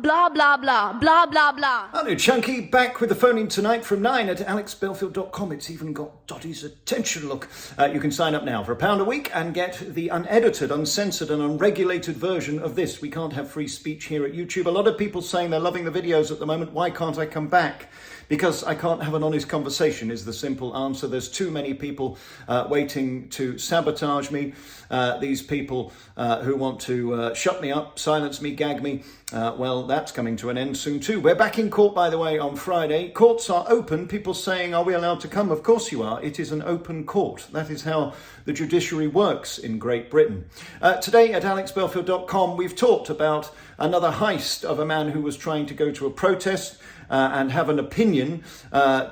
blah, blah, blah, blah, blah, blah. Hello, Chunky, back with the phone-in tonight from 9 at alexbelfield.com. It's even got Dotty's attention. Look, you can sign up now for £1 a week and get the unedited, uncensored and unregulated version of this. We can't have free speech here at YouTube. A lot of people saying they're loving the videos at the moment. Why can't I come back? Because I can't have an honest conversation is the simple answer. There's too many people waiting to sabotage me. These people who want to shut me up, silence me, gag me. Well, that's coming to an end soon too. We're back in court, by the way, on Friday. Courts are open. People saying, are we allowed to come? Of course you are. It is an open court. That is how the judiciary works in Great Britain. Today at alexbelfield.com, we've talked about another heist of a man who was trying to go to a protest and have an opinion.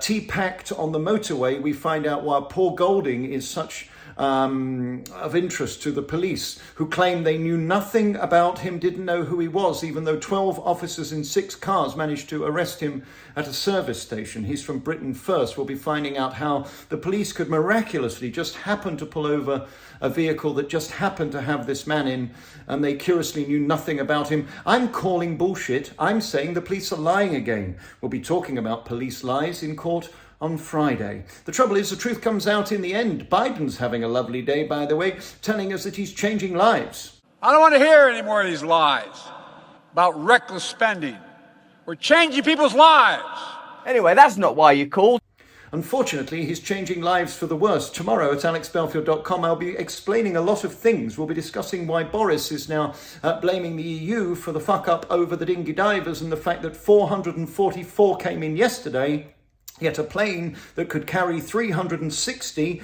Tea-packed on the motorway, we find out why Paul Golding is such of interest to the police, who claim they knew nothing about him, didn't know who he was, even though 12 officers in 6 cars managed to arrest him at a service station. He's from Britain First. We'll be finding out how the police could miraculously just happen to pull over a vehicle that just happened to have this man in, and they curiously knew nothing about him. I'm calling bullshit. I'm saying the police are lying again. We'll be talking about police lies in court on Friday. The trouble is, the truth comes out in the end. Biden's having a lovely day, by the way, telling us that he's changing lives. I don't want to hear any more of these lies about reckless spending. We're changing people's lives. Anyway, that's not why you called. Unfortunately, he's changing lives for the worse. Tomorrow at alexbelfield.com, I'll be explaining a lot of things. We'll be discussing why Boris is now blaming the EU for the fuck-up over the dinghy divers and the fact that 444 came in yesterday, yet a plane that could carry 360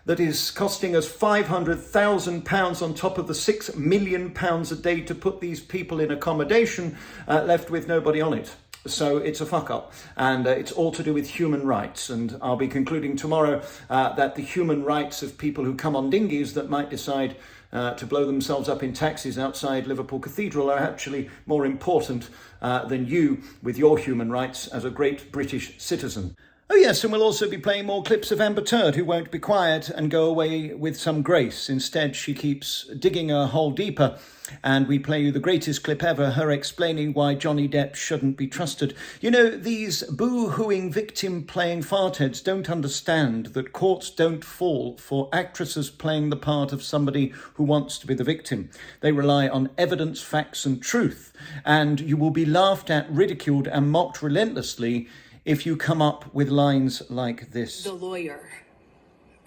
that is costing us £500,000 on top of the £6 million a day to put these people in accommodation, left with nobody on it. So it's a fuck up, and it's all to do with human rights. And I'll be concluding tomorrow that the human rights of people who come on dinghies that might decide to blow themselves up in taxis outside Liverpool Cathedral are actually more important than you with your human rights as a great British citizen. Oh yes, and we'll also be playing more clips of Amber Turd, who won't be quiet and go away with some grace. Instead, she keeps digging her hole deeper, and we play you the greatest clip ever, her explaining why Johnny Depp shouldn't be trusted. You know, these boo-hooing victim-playing fartheads don't understand that courts don't fall for actresses playing the part of somebody who wants to be the victim. They rely on evidence, facts and truth, and you will be laughed at, ridiculed and mocked relentlessly if you come up with lines like this. The lawyer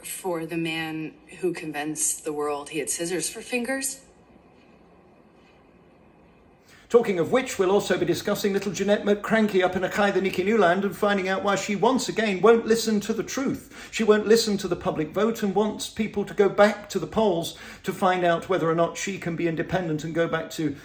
for the man who convinced the world he had scissors for fingers. Talking of which, we'll also be discussing little Jeanette McCranky up in Akai the Nicky Newland and finding out why she once again won't listen to the truth. She won't listen to the public vote and wants people to go back to the polls to find out whether or not she can be independent and go back to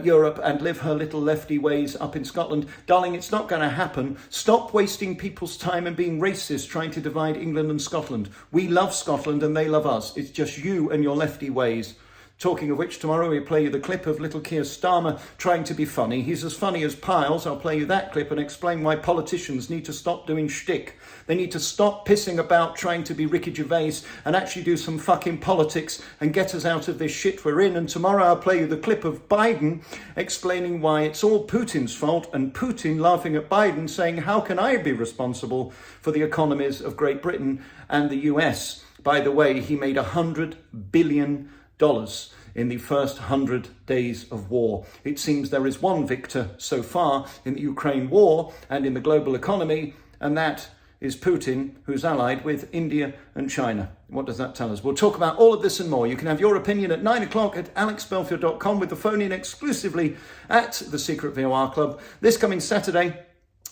Europe and live her little lefty ways up in Scotland. Darling, it's not going to happen. Stop wasting people's time and being racist trying to divide England and Scotland. We love Scotland and they love us. It's just you and your lefty ways. Talking of which, tomorrow we play you the clip of little Keir Starmer trying to be funny. He's as funny as Piles. I'll play you that clip and explain why politicians need to stop doing shtick. They need to stop pissing about trying to be Ricky Gervais and actually do some fucking politics and get us out of this shit we're in. And tomorrow I'll play you the clip of Biden explaining why it's all Putin's fault, and Putin laughing at Biden saying, how can I be responsible for the economies of Great Britain and the US? By the way, he made $100 billion in the first 100 days of war. It seems there is one victor so far in the Ukraine war and in the global economy, and that is Putin, who's allied with India and China. What does that tell us? We'll talk about all of this and more. You can have your opinion at 9 o'clock at alexbelfield.com with the phone in exclusively at the Secret VOR Club. This coming Saturday,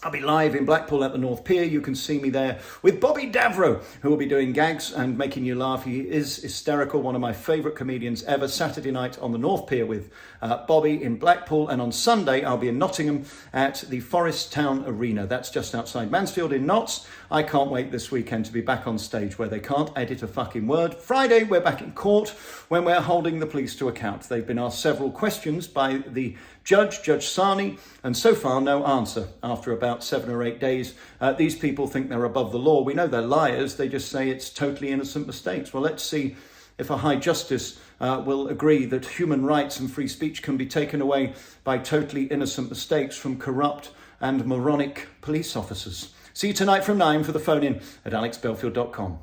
I'll be live in Blackpool at the North Pier. You can see me there with Bobby Davro, who will be doing gags and making you laugh. He is hysterical, one of my favourite comedians ever. Saturday night on the North Pier with Bobby in Blackpool. And on Sunday, I'll be in Nottingham at the Forest Town Arena. That's just outside Mansfield in Notts. I can't wait this weekend to be back on stage where they can't edit a fucking word. Friday, we're back in court when we're holding the police to account. They've been asked several questions by the Judge Sani, and so far no answer after about 7 or 8 days. These people think they're above the law. We know they're liars. They just say it's totally innocent mistakes. Well, let's see if a High Justice will agree that human rights and free speech can be taken away by totally innocent mistakes from corrupt and moronic police officers. See you tonight from 9 for the phone-in at alexbelfield.com.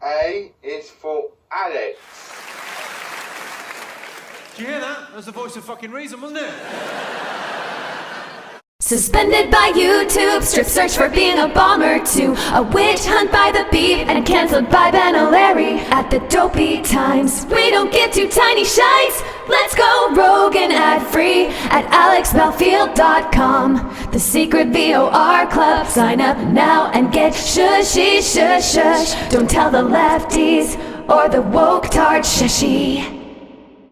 A is for Alex. Do you hear that? That was the voice of fucking reason, wasn't it? Suspended by YouTube, strip search for being a bomber to a witch hunt by the beef and cancelled by Ben O'Leary at the Dopey Times. We don't get too tiny shites. Let's go rogue and ad free at alexbelfield.com. The secret VOR club. Sign up now and get shushy shush shush. Don't tell the lefties or the woke tart shushy.